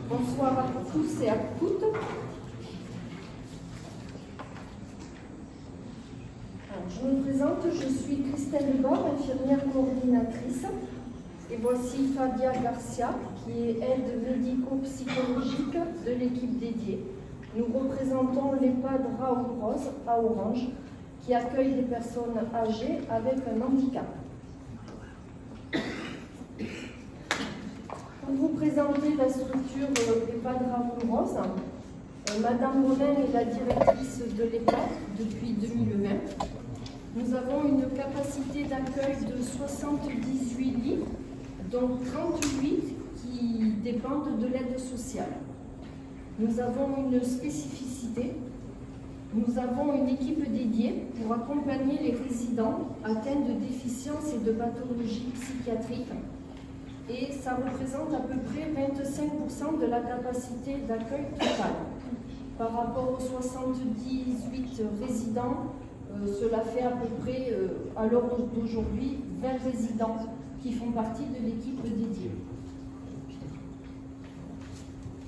Bonsoir à tous et à toutes. Alors, je me présente, je suis Christelle Lebord, infirmière coordinatrice. Et voici Fadia Garcia, qui est aide médico-psychologique de l'équipe dédiée. Nous représentons l'EHPAD Raoul Rose à Orange, qui accueille des personnes âgées avec un handicap. Pour vous présenter la structure EHPAD Raoul Rose, Madame Monin est la directrice de l'EHPAD depuis 2020. Nous avons une capacité d'accueil de 78 lits, dont 38 qui dépendent de l'aide sociale. Nous avons une spécificité. Nous avons une équipe dédiée pour accompagner les résidents atteints de déficiences et de pathologies psychiatriques. Et ça représente à peu près 25% de la capacité d'accueil totale. Par rapport aux 78 résidents, cela fait à peu près, à l'heure d'aujourd'hui, 20 résidents qui font partie de l'équipe dédiée.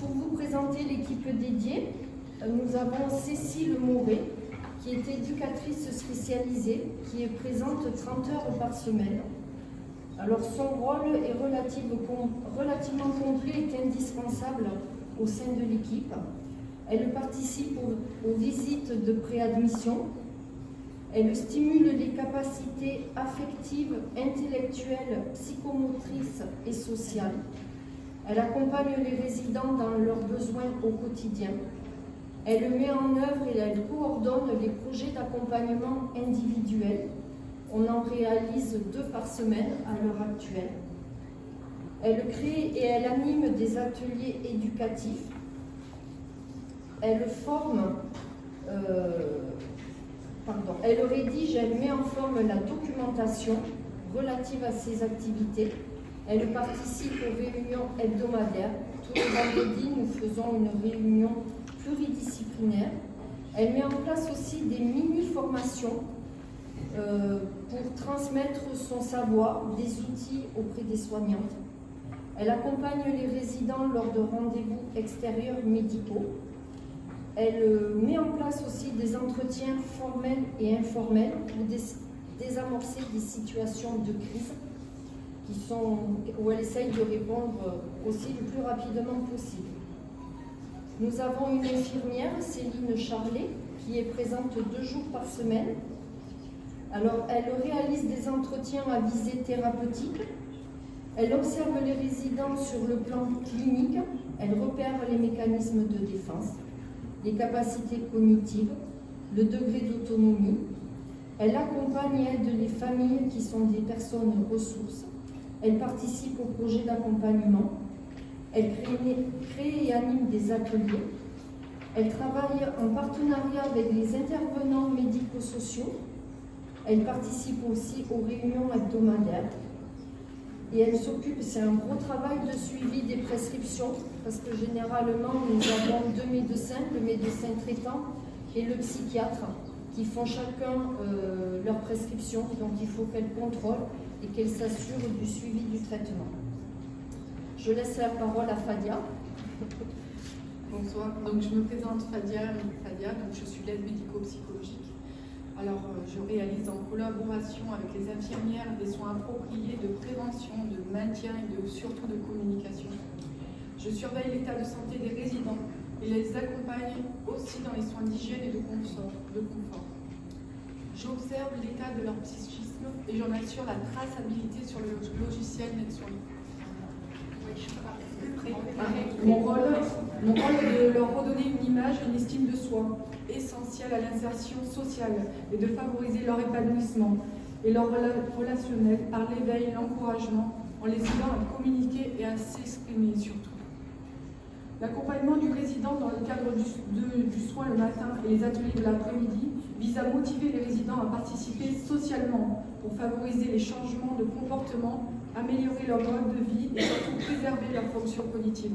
Pour vous présenter l'équipe dédiée, nous avons Cécile Moret, qui est éducatrice spécialisée, qui est présente 30 heures par semaine. Alors son rôle est relativement complet et indispensable au sein de l'équipe. Elle participe aux visites de préadmission. Elle stimule les capacités affectives, intellectuelles, psychomotrices et sociales. Elle accompagne les résidents dans leurs besoins au quotidien. Elle met en œuvre et elle coordonne les projets d'accompagnement individuel. On en réalise 2 par semaine à l'heure actuelle. Elle crée et elle anime des ateliers éducatifs. Elle elle rédige, elle met en forme la documentation relative à ses activités. Elle participe aux réunions hebdomadaires. Tous les vendredis, nous faisons une réunion pluridisciplinaire. Elle met en place aussi des mini-formations pour transmettre son savoir, des outils auprès des soignantes. Elle accompagne les résidents lors de rendez-vous extérieurs médicaux. Elle met en place aussi des entretiens formels et informels pour désamorcer des situations de crise où elle essaye de répondre aussi le plus rapidement possible. Nous avons une infirmière, Céline Charlet, qui est présente 2 jours par semaine. Alors, elle réalise des entretiens à visée thérapeutique. Elle observe les résidents sur le plan clinique. Elle repère les mécanismes de défense, les capacités cognitives, le degré d'autonomie. Elle accompagne et aide les familles qui sont des personnes ressources. Elle participe au projet d'accompagnement. Elle crée et anime des ateliers. Elle travaille en partenariat avec les intervenants médico-sociaux. Elle participe aussi aux réunions hebdomadaires. Et elle s'occupe, c'est un gros travail de suivi des prescriptions, parce que généralement, nous avons 2 médecins, le médecin traitant et le psychiatre, qui font chacun leurs prescriptions. Donc il faut qu'elle contrôle et qu'elle s'assure du suivi du traitement. Je laisse la parole à Fadia. Bonsoir, donc je me présente Fadia, donc je suis l'aide médico-psychologique. Alors je réalise en collaboration avec les infirmières des soins appropriés de prévention, de maintien et surtout de communication. Je surveille l'état de santé des résidents et les accompagne aussi dans les soins d'hygiène et de confort. J'observe l'état de leur psychisme et j'en assure la traçabilité sur le logiciel NetSoin. Mon rôle est de leur redonner une image et une estime de soi, essentielle à l'insertion sociale, et de favoriser leur épanouissement et leur relationnel par l'éveil et l'encouragement, en les aidant à communiquer et à s'exprimer surtout. L'accompagnement du résident dans le cadre du soin le matin et les ateliers de l'après-midi vise à motiver les résidents à participer socialement pour favoriser les changements de comportement, améliorer leur mode de vie et surtout préserver leur fonction cognitive.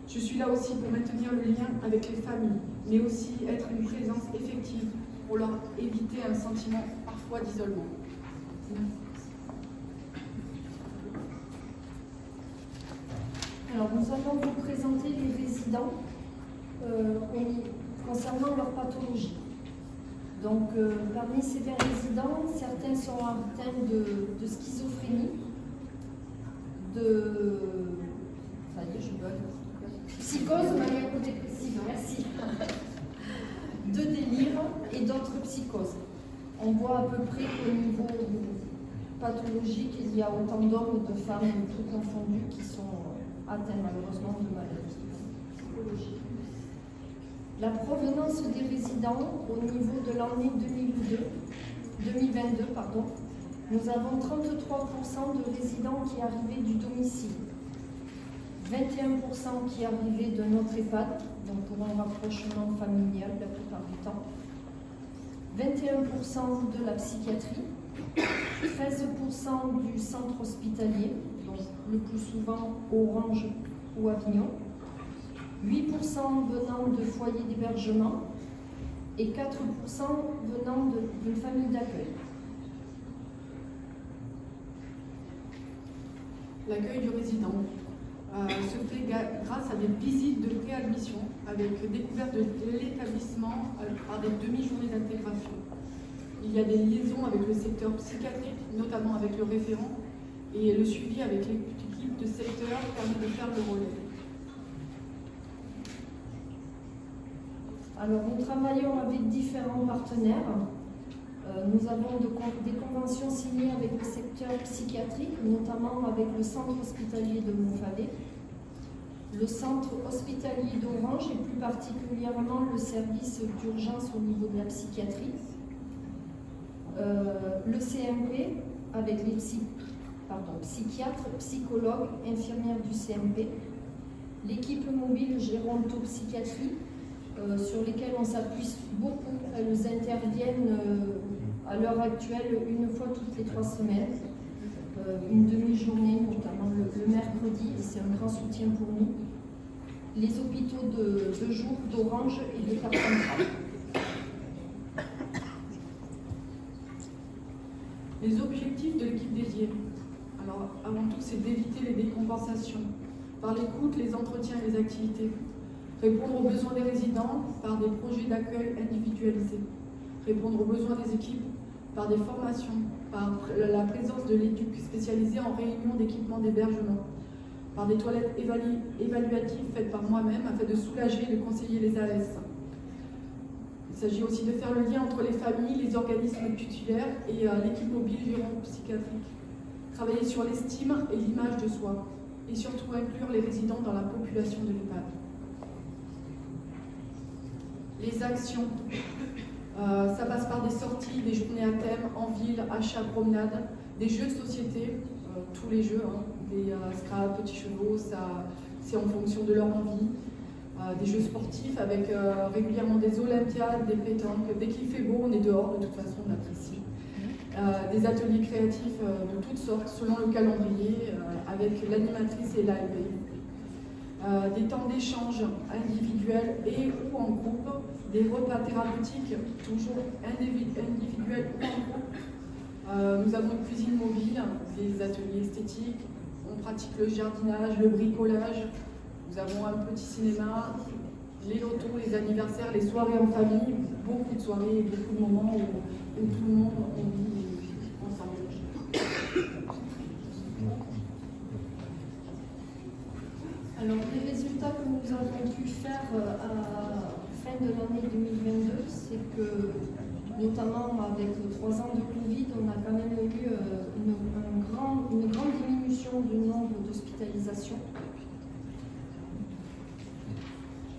Je suis là aussi pour maintenir le lien avec les familles, mais aussi être une présence effective pour leur éviter un sentiment parfois d'isolement. Alors, nous allons vous présenter les résidents concernant leur pathologie. Donc, parmi ces 20 résidents, certains sont atteints de schizophrénie, ça y est, je bug. Psychose, manière dépressive, merci. De délire et d'autres psychoses. On voit à peu près qu'au niveau pathologique, il y a autant d'hommes et de femmes, tout confondus, qui sont atteints malheureusement de maladies psychologiques. La provenance des résidents au niveau de l'année 2022, nous avons 33% de résidents qui arrivaient du domicile, 21% qui arrivaient de notre EHPAD, donc pour un rapprochement familial la plupart du temps, 21% de la psychiatrie, 13% du centre hospitalier, donc le plus souvent Orange ou Avignon, 8% venant de foyers d'hébergement et 4% venant d'une famille d'accueil. L'accueil du résident se fait grâce à des visites de préadmission avec découverte de l'établissement par des demi-journées d'intégration. Il y a des liaisons avec le secteur psychiatrique, notamment avec le référent, et le suivi avec l'équipe de secteur permet de faire le relais. Alors, nous travaillons avec différents partenaires. Nous avons des conventions signées avec le secteur psychiatrique, notamment avec le centre hospitalier de Montfavet, le centre hospitalier d'Orange et plus particulièrement le service d'urgence au niveau de la psychiatrie, le CMP avec les psychiatres, psychologues, infirmières du CMP, l'équipe mobile gérontopsychiatrie, sur lesquelles on s'appuie beaucoup. Elles interviennent à l'heure actuelle une fois toutes les 3 semaines, une demi-journée, notamment le mercredi, et c'est un grand soutien pour nous. Les hôpitaux de jour d'Orange et de Carpentras. Les objectifs de l'équipe dédiée. Alors, avant tout, c'est d'éviter les décompensations par l'écoute, les entretiens et les activités. Répondre aux besoins des résidents par des projets d'accueil individualisés. Répondre aux besoins des équipes par des formations, par la présence de l'éduc spécialisée en réunion d'équipement d'hébergement, par des toilettes évaluatives faites par moi-même afin de soulager et de conseiller les AS. Il s'agit aussi de faire le lien entre les familles, les organismes tutélaires et l'équipe mobile gérontopsychiatrique. Travailler sur l'estime et l'image de soi, et surtout inclure les résidents dans la population de l'EHPAD. Les actions, ça passe par des sorties, des journées à thème, en ville, achats, promenades, des jeux de société, tous les jeux, des Scrabble, petits chevaux, ça c'est en fonction de leur envie, des jeux sportifs avec régulièrement des olympiades, des pétanques, dès qu'il fait beau on est dehors, de toute façon on apprécie. Des ateliers créatifs de toutes sortes, selon le calendrier, avec l'animatrice et l'ALB. Des temps d'échange individuels et ou en groupe, des repas thérapeutiques, toujours individuels ou en groupe. Nous avons une cuisine mobile, des ateliers esthétiques, on pratique le jardinage, le bricolage, nous avons un petit cinéma, les lotos, les anniversaires, les soirées en famille, beaucoup de soirées et beaucoup de moments où tout le monde vit ensemble. Alors, les résultats que nous avons pu faire à la fin de l'année 2022, c'est que, notamment avec 3 ans de Covid, on a quand même eu une grande diminution du nombre d'hospitalisations.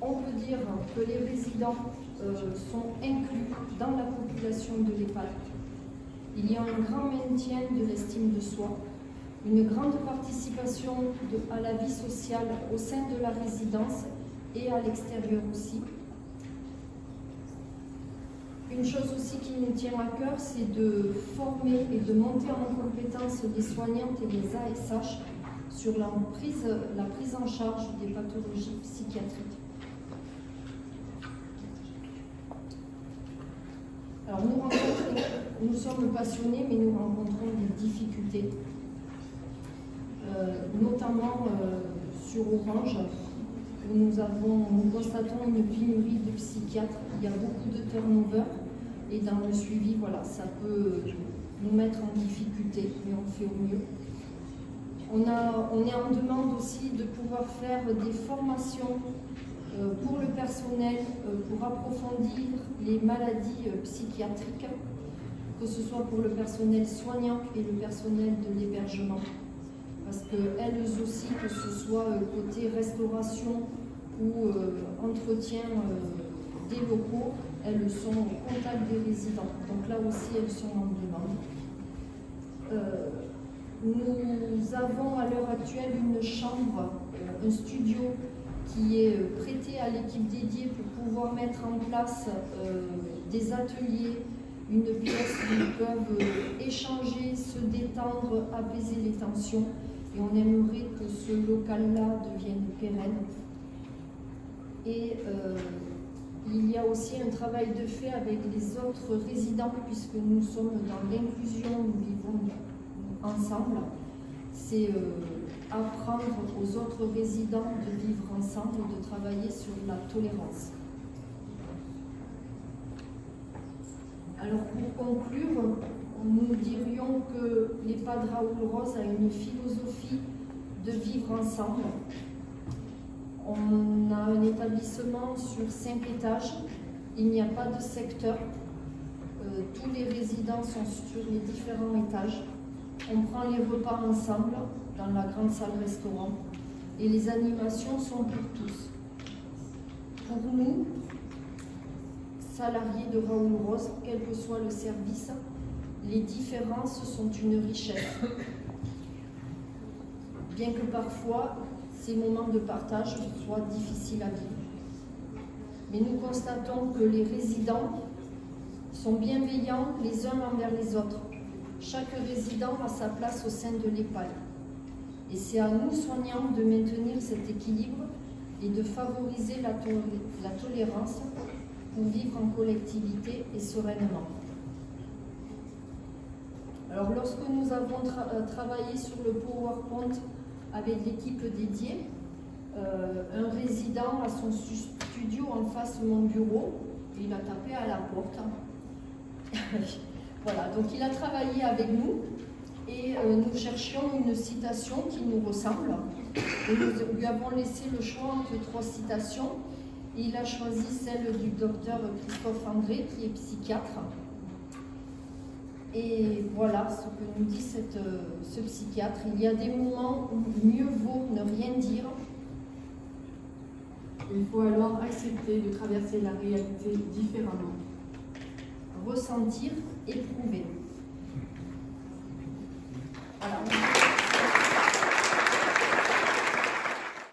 On peut dire que les résidents sont inclus dans la population de l'EHPAD. Il y a un grand maintien de l'estime de soi, une grande participation à la vie sociale au sein de la résidence et à l'extérieur aussi. Une chose aussi qui nous tient à cœur, c'est de former et de monter en compétence les soignantes et les ASH sur la prise en charge des pathologies psychiatriques. Alors nous sommes passionnés, mais nous rencontrons des difficultés, notamment sur Orange, où nous constatons une pénurie de psychiatres. Il y a beaucoup de turnover et dans le suivi, voilà, ça peut nous mettre en difficulté, mais on fait au mieux. On est en demande aussi de pouvoir faire des formations pour le personnel, pour approfondir les maladies psychiatriques, que ce soit pour le personnel soignant et le personnel de l'hébergement. Parce qu'elles aussi, que ce soit côté restauration ou entretien des locaux, elles sont au contact des résidents. Donc là aussi, elles sont en demande. Nous avons à l'heure actuelle une chambre, un studio qui est prêté à l'équipe dédiée pour pouvoir mettre en place des ateliers, une pièce où ils peuvent échanger, se détendre, apaiser les tensions. Et on aimerait que ce local-là devienne pérenne. Et il y a aussi un travail de fait avec les autres résidents, puisque nous sommes dans l'inclusion, nous vivons ensemble. C'est apprendre aux autres résidents de vivre ensemble et de travailler sur la tolérance. Alors pour conclure, nous dirions que l'EHPAD Raoul Rose a une philosophie de vivre ensemble. On a un établissement sur 5 étages, il n'y a pas de secteur, tous les résidents sont sur les différents étages. On prend les repas ensemble dans la grande salle restaurant et les animations sont pour tous. Pour nous, salariés de Raoul Rose, quel que soit le service, les différences sont une richesse. Bien que parfois, ces moments de partage soient difficiles à vivre. Mais nous constatons que les résidents sont bienveillants les uns envers les autres. Chaque résident a sa place au sein de l'EHPAD. Et c'est à nous, soignants, de maintenir cet équilibre et de favoriser la tolérance pour vivre en collectivité et sereinement. Alors, lorsque nous avons travaillé sur le PowerPoint avec l'équipe dédiée, un résident a son studio en face de mon bureau, et il a tapé à la porte. Voilà, donc il a travaillé avec nous et nous cherchions une citation qui nous ressemble. Et nous lui avons laissé le choix entre 3 citations. Et il a choisi celle du docteur Christophe André, qui est psychiatre. Et voilà ce que nous dit ce psychiatre. Il y a des moments où mieux vaut ne rien dire. Il faut alors accepter de traverser la réalité différemment. Ressentir, éprouver.